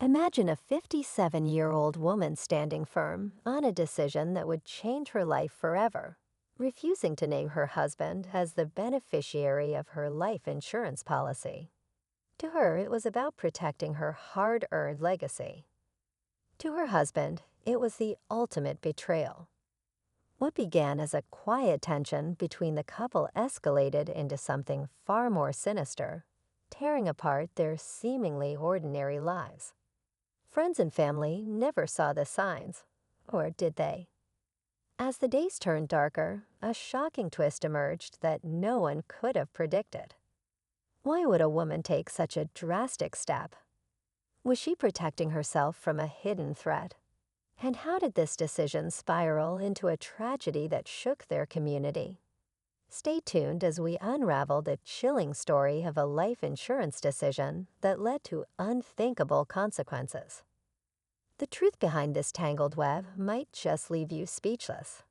Imagine a 57-year-old woman standing firm on a decision that would change her life forever, refusing to name her husband as the beneficiary of her life insurance policy. To her, it was about protecting her hard-earned legacy. To her husband, it was the ultimate betrayal. What began as a quiet tension between the couple escalated into something far more sinister, tearing apart their seemingly ordinary lives. Friends and family never saw the signs, or did they? As the days turned darker, a shocking twist emerged that no one could have predicted. Why would a woman take such a drastic step? Was she protecting herself from a hidden threat? And how did this decision spiral into a tragedy that shook their community? Stay tuned as we unravel the chilling story of a life insurance decision that led to unthinkable consequences. The truth behind this tangled web might just leave you speechless.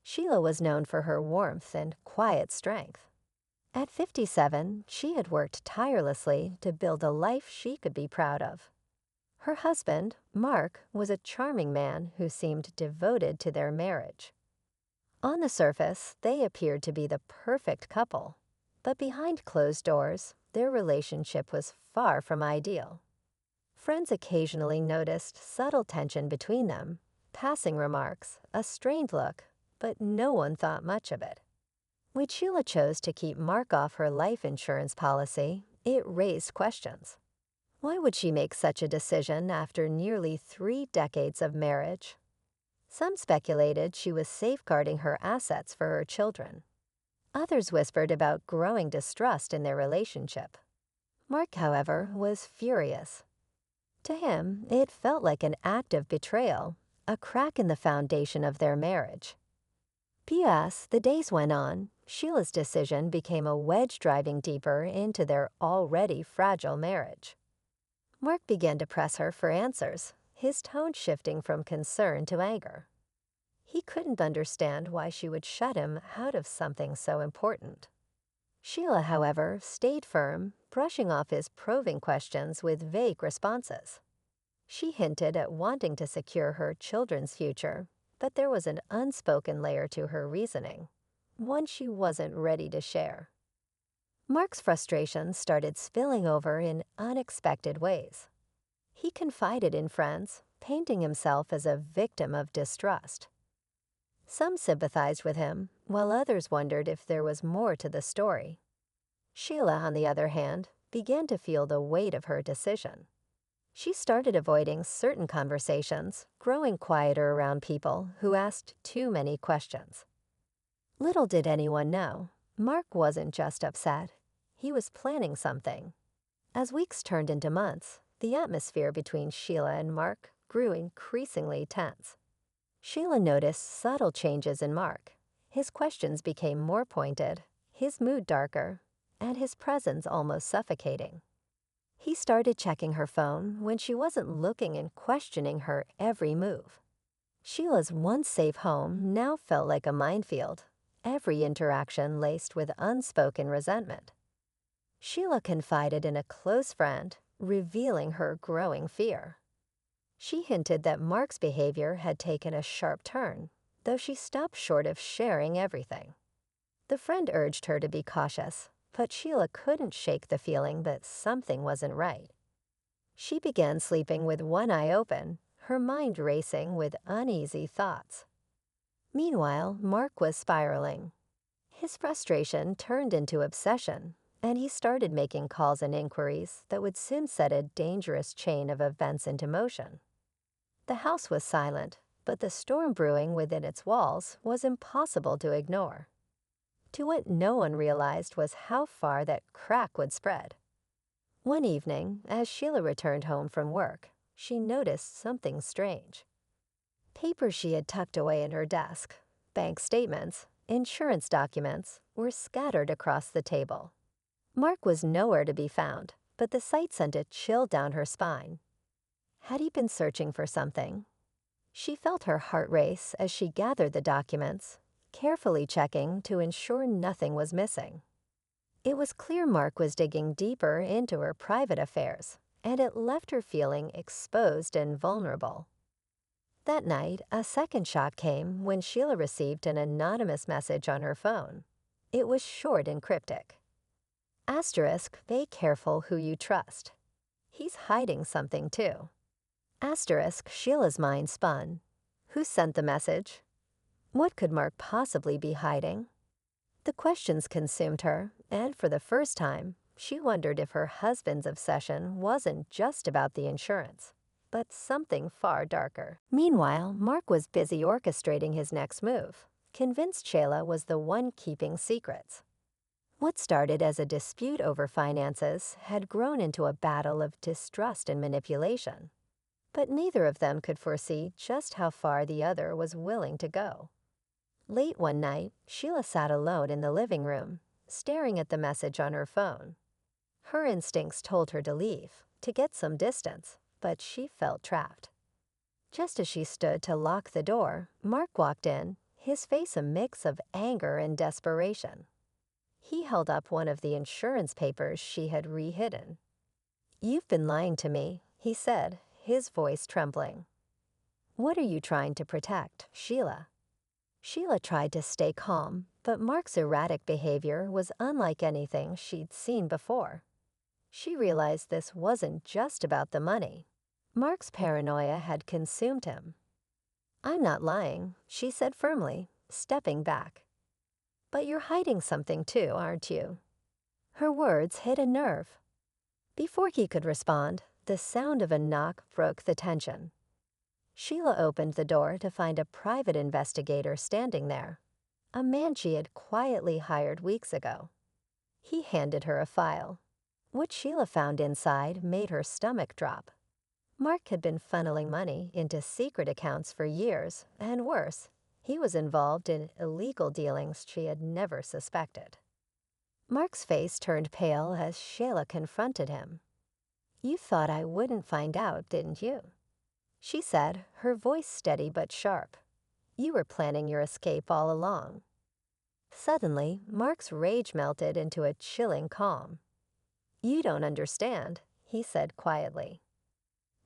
Sheila was known for her warmth and quiet strength. At 57, she had worked tirelessly to build a life she could be proud of. Her husband, Mark, was a charming man who seemed devoted to their marriage. On the surface, they appeared to be the perfect couple, but behind closed doors, their relationship was far from ideal. Friends occasionally noticed subtle tension between them, passing remarks, a strained look, but no one thought much of it. When Sheila chose to keep Mark off her life insurance policy, it raised questions. Why would she make such a decision after nearly 3 decades of marriage? Some speculated she was safeguarding her assets for her children. Others whispered about growing distrust in their relationship. Mark, however, was furious. To him, it felt like an act of betrayal, a crack in the foundation of their marriage. P.S. The days went on, Sheila's decision became a wedge driving deeper into their already fragile marriage. Mark began to press her for answers, his tone shifting from concern to anger. He couldn't understand why she would shut him out of something so important. Sheila, however, stayed firm, brushing off his probing questions with vague responses. She hinted at wanting to secure her children's future, but there was an unspoken layer to her reasoning, one she wasn't ready to share. Mark's frustration started spilling over in unexpected ways. He confided in friends, painting himself as a victim of distrust. Some sympathized with him, while others wondered if there was more to the story. Sheila, on the other hand, began to feel the weight of her decision. She started avoiding certain conversations, growing quieter around people who asked too many questions. Little did anyone know, Mark wasn't just upset. He was planning something. As weeks turned into months, the atmosphere between Sheila and Mark grew increasingly tense. Sheila noticed subtle changes in Mark. His questions became more pointed, his mood darker, and his presence almost suffocating. He started checking her phone when she wasn't looking and questioning her every move. Sheila's once safe home now felt like a minefield, every interaction laced with unspoken resentment. Sheila confided in a close friend, revealing her growing fear. She hinted that Mark's behavior had taken a sharp turn, though she stopped short of sharing everything. The friend urged her to be cautious, but Sheila couldn't shake the feeling that something wasn't right. She began sleeping with one eye open, her mind racing with uneasy thoughts. Meanwhile, Mark was spiraling. His frustration turned into obsession, and he started making calls and inquiries that would soon set a dangerous chain of events into motion. The house was silent, but the storm brewing within its walls was impossible to ignore. To what no one realized was how far that crack would spread. One evening, as Sheila returned home from work, she noticed something strange. Papers she had tucked away in her desk, bank statements, insurance documents, were scattered across the table. Mark was nowhere to be found, but the sight sent a chill down her spine. Had he been searching for something? She felt her heart race as she gathered the documents, carefully checking to ensure nothing was missing. It was clear Mark was digging deeper into her private affairs, and it left her feeling exposed and vulnerable. That night, a second shock came when Sheila received an anonymous message on her phone. It was short and cryptic. Asterisk, be careful who you trust. He's hiding something too. Asterisk, Sheila's mind spun. Who sent the message? What could Mark possibly be hiding? The questions consumed her, and for the first time, she wondered if her husband's obsession wasn't just about the insurance, but something far darker. Meanwhile, Mark was busy orchestrating his next move, convinced Sheila was the one keeping secrets. What started as a dispute over finances had grown into a battle of distrust and manipulation. But neither of them could foresee just how far the other was willing to go. Late one night, Sheila sat alone in the living room, staring at the message on her phone. Her instincts told her to leave, to get some distance, but she felt trapped. Just as she stood to lock the door, Mark walked in, his face a mix of anger and desperation. He held up one of the insurance papers she had rehidden. "You've been lying to me," he said, his voice trembling. "What are you trying to protect, Sheila?" Sheila tried to stay calm, but Mark's erratic behavior was unlike anything she'd seen before. She realized this wasn't just about the money. Mark's paranoia had consumed him. "I'm not lying," she said firmly, stepping back. "But you're hiding something too, aren't you?" Her words hit a nerve. Before he could respond, the sound of a knock broke the tension. Sheila opened the door to find a private investigator standing there, a man she had quietly hired weeks ago. He handed her a file. What Sheila found inside made her stomach drop. Mark had been funneling money into secret accounts for years, and worse, he was involved in illegal dealings she had never suspected. Mark's face turned pale as Sheila confronted him. "You thought I wouldn't find out, didn't you?" she said, her voice steady but sharp. "You were planning your escape all along." Suddenly, Mark's rage melted into a chilling calm. "You don't understand," he said quietly.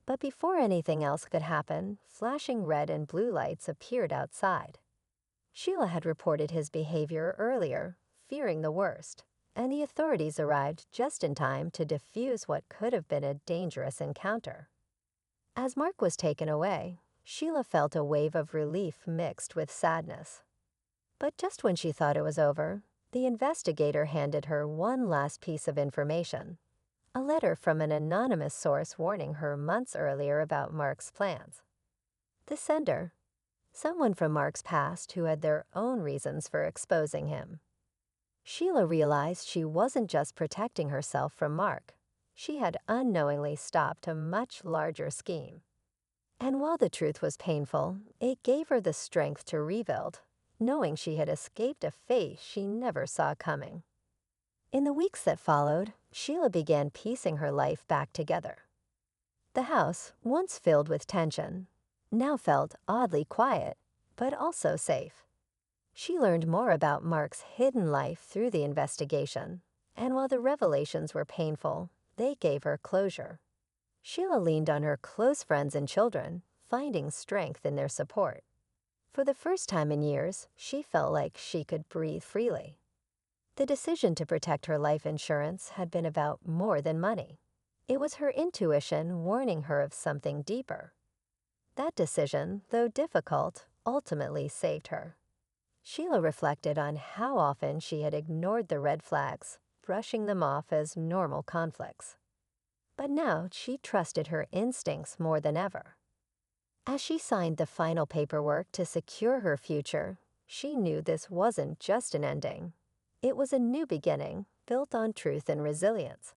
But before anything else could happen, flashing red and blue lights appeared outside. Sheila had reported his behavior earlier, fearing the worst, and the authorities arrived just in time to defuse what could have been a dangerous encounter. As Mark was taken away, Sheila felt a wave of relief mixed with sadness. But just when she thought it was over, the investigator handed her one last piece of information, a letter from an anonymous source warning her months earlier about Mark's plans. The sender, someone from Mark's past who had their own reasons for exposing him. Sheila realized she wasn't just protecting herself from Mark. She had unknowingly stopped a much larger scheme. And while the truth was painful, it gave her the strength to rebuild, knowing she had escaped a fate she never saw coming. In the weeks that followed, Sheila began piecing her life back together. The house, once filled with tension, now felt oddly quiet, but also safe. She learned more about Mark's hidden life through the investigation, and while the revelations were painful, they gave her closure. Sheila leaned on her close friends and children, finding strength in their support. For the first time in years, she felt like she could breathe freely. The decision to protect her life insurance had been about more than money. It was her intuition warning her of something deeper. That decision, though difficult, ultimately saved her. Sheila reflected on how often she had ignored the red flags, brushing them off as normal conflicts. But now she trusted her instincts more than ever. As she signed the final paperwork to secure her future, she knew this wasn't just an ending. It was a new beginning, built on truth and resilience.